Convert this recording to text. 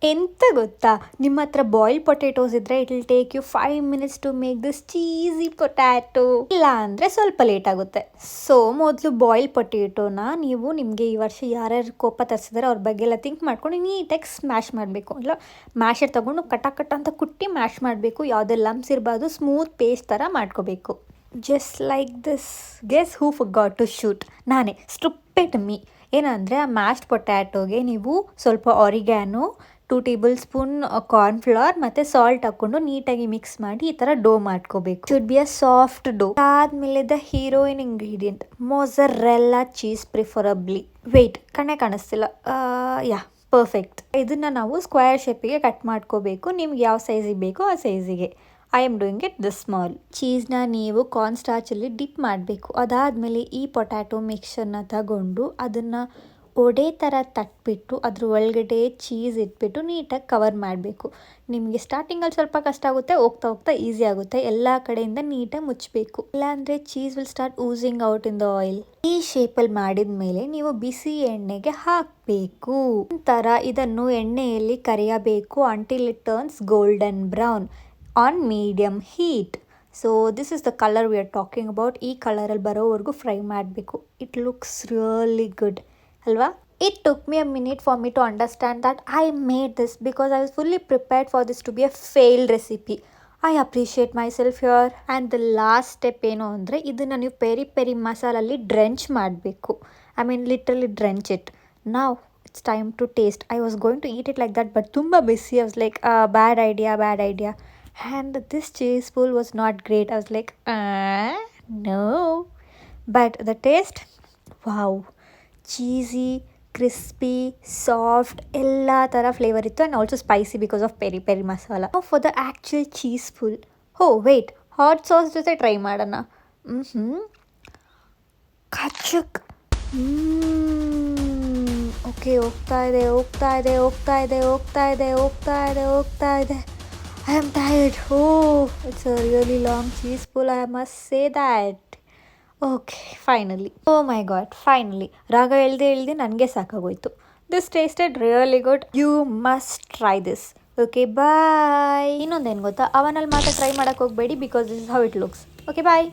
ಎಂತ ಗೊತ್ತಾ, ನಿಮ್ಮ ಹತ್ರ ಬಾಯ್ಲ್ ಪೊಟ್ಯಾಟೋಸ್ ಇದ್ದರೆ it will take you 5 minutes to make this cheesy potato. ಇಲ್ಲ ಅಂದರೆ ಸ್ವಲ್ಪ ಲೇಟ್ ಆಗುತ್ತೆ. ಸೊ ಮೊದಲು ಬಾಯ್ಲ್ ಪೊಟ್ಯಾಟೋನ ನೀವು ನಿಮಗೆ ಈ ವರ್ಷ ಯಾರ್ಯಾರು ಕೋಪ ತರಿಸಿದಾರೆ ಅವ್ರ ಬಗ್ಗೆ ಎಲ್ಲ ಥಿಂಕ್ ಮಾಡ್ಕೊಂಡು ನೀಟಾಗಿ ಸ್ಮ್ಯಾಶ್ ಮಾಡಬೇಕು. ಇಲ್ಲ ಮ್ಯಾಶರ್ ತೊಗೊಂಡು ಕಟ ಅಂತ ಕುಟ್ಟಿ ಮ್ಯಾಶ್ ಮಾಡಬೇಕು. ಯಾವುದೇ ಲಮ್ಸ್ ಇರಬಾರ್ದು, ಸ್ಮೂತ್ ಪೇಸ್ಟ್ ಥರ ಮಾಡ್ಕೋಬೇಕು. Just like this. Guess who forgot to shoot? ನಾನೇ, ಸ್ಟುಪಿಡ್ ಮೀ. ಏನಂದರೆ ಆ ಮ್ಯಾಶ್ಡ್ ಪೊಟ್ಯಾಟೋಗೆ ನೀವು ಸ್ವಲ್ಪ ಆರಿಗ್ಯಾನೋ, 2 tablespoon ಕಾರ್ನ್ಫ್ಲವರ್ ಮತ್ತು ಸಾಲ್ಟ್ ಹಾಕ್ಕೊಂಡು ನೀಟಾಗಿ ಮಿಕ್ಸ್ ಮಾಡಿ ಈ ಥರ ಡೋ ಮಾಡ್ಕೋಬೇಕು. Should be a soft dough. ಆದಮೇಲೆ the heroine ingredient mozzarella cheese preferably. Wait, ಕಣ್ಣೇ ಕಾಣಿಸ್ತಿಲ್ಲ. Yeah, perfect. ಇದನ್ನು ನಾವು ಸ್ಕ್ವೇರ್ ಶೇಪಿಗೆ ಕಟ್ ಮಾಡ್ಕೋಬೇಕು. ನಿಮ್ಗೆ ಯಾವ ಸೈಜಿಗೆ ಬೇಕೋ ಆ ಸೈಜಿಗೆ. I am doing it this small. ಚೀಸ್ನ ನೀವು ಕಾರ್ನ್ ಸ್ಟಾರ್ಚಲ್ಲಿ ಡಿಪ್ ಮಾಡಬೇಕು. ಅದಾದಮೇಲೆ ಈ ಪೊಟ್ಯಾಟೊ ಮಿಕ್ಸರ್ನ ತಗೊಂಡು ಅದನ್ನು ಒಡೆ ಥರ ತಟ್ಬಿಟ್ಟು ಅದ್ರ ಒಳಗಡೆ ಚೀಸ್ ಇಟ್ಬಿಟ್ಟು ನೀಟಾಗಿ ಕವರ್ ಮಾಡಬೇಕು. ನಿಮಗೆ ಸ್ಟಾರ್ಟಿಂಗಲ್ಲಿ ಸ್ವಲ್ಪ ಕಷ್ಟ ಆಗುತ್ತೆ, ಹೋಗ್ತಾ ಹೋಗ್ತಾ ಈಸಿ ಆಗುತ್ತೆ. ಎಲ್ಲ ಕಡೆಯಿಂದ ನೀಟಾಗಿ ಮುಚ್ಚಬೇಕು, ಇಲ್ಲಾಂದರೆ cheese will start ಊಸಿಂಗ್ out in the oil. ಈ ಶೇಪಲ್ಲಿ ಮಾಡಿದ ಮೇಲೆ ನೀವು ಬಿಸಿ ಎಣ್ಣೆಗೆ ಹಾಕಬೇಕು. ನಂತರ ಇದನ್ನು ಎಣ್ಣೆಯಲ್ಲಿ ಕರಿಯಬೇಕು until it turns golden brown on medium heat. So this is the colour we are talking about. ಈ ಕಲರಲ್ಲಿ ಬರೋವರೆಗೂ ಫ್ರೈ ಮಾಡಬೇಕು. ಇಟ್ ಲುಕ್ಸ್ ರಿಯಲಿ ಗುಡ್ ಅಲ್ವಾ? It took me a minute for me to understand that I made this because I was fully prepared for this to be a failed recipe. I appreciate myself here. And the last step ಏನು ಅಂದರೆ ಇದನ್ನು ನೀವು peri peri ಮಸಾಲಲ್ಲಿ drench ಮಾಡಬೇಕು. I mean literally drench it. Now it's time to taste. I was going to eat it like that but ತುಂಬ busy. I was like bad idea. And this cheese pool was not great. I was like no. But the taste, wow. Cheesy, crispy, soft ಎಲ್ಲ ಥರ flavour ಇತ್ತು. And also spicy because of peri peri masala. For the actual cheese full, wait, hot sauce ಜೊತೆ try ಮಾಡೋಣ. ಕಚಕ್. Okay, ಹೋಗ್ತಾ ಇದೆ. I am tired. It's a really long cheese full, I must say that. Okay, finally. Oh my god, finally. ರಾಗ ಹೇಳ್ದೆ ನನಗೆ ಸಾಕಾಗೋಯ್ತು. This tasted really good. You must try this. Okay, bye. ಇನ್ನೊಂದೇನು ಗೊತ್ತಾ, ಅವನಲ್ಲಿ ಮಾತ್ರ ಟ್ರೈ ಮಾಡೋಕ್ಕೆ ಹೋಗಬೇಡಿ because this is how it looks. Okay, bye.